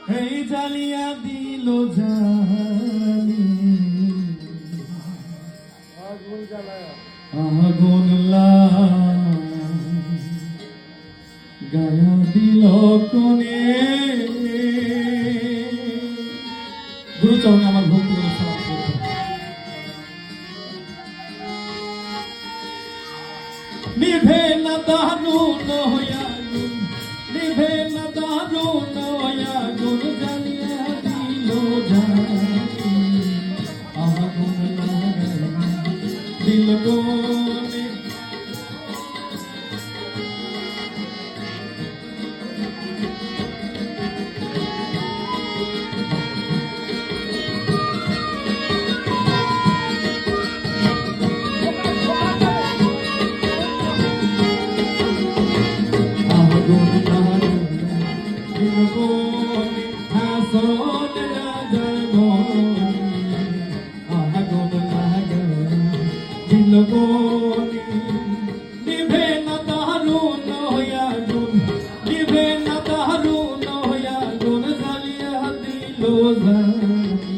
এই জ্বালিয়া দিল জানি আগুন গায়া দিল কোনে গুরুচরণে আমার ভক্তি করে সমাপ্ত করতে নিভে না দারুণ আগুন নিভে না দারুণ আগুন জ্বালিয়া দিল জানি আগুন দিল কোনে নিভে না দারুণ আগুন নিভে না দারুণ আগুন জ্বালিয়া দিল জানি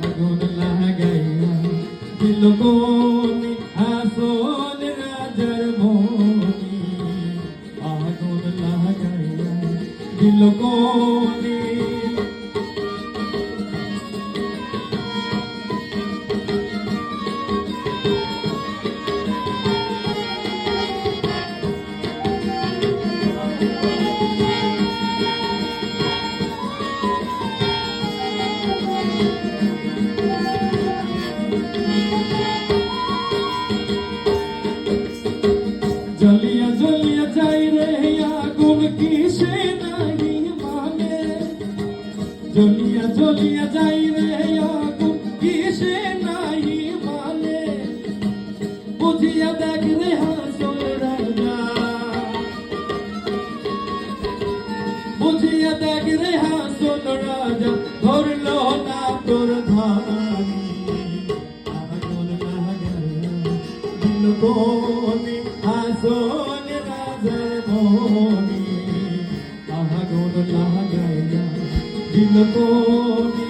আগুন লাগাইয়া দিল কোনি হাসন রাজার মনি আগুন লাগাইয়া দিল কোনি জ্বলিয়া জ্বলিয়া যাই রে আগুন কিসে নাহি মানে জ্বলিয়া জ্বলিয়া যাই রে আগুন কিসে নাহি মানে বুঝিয়া দেখ রে হাসল রাজা বুঝিয়া দেখ রে হাসল রাজা ধরল না তোর ধানি আগুন লাগাইয়া দিল কোনি হাসন রাজার মনি আগুন লাগাইয়া দিল কোনি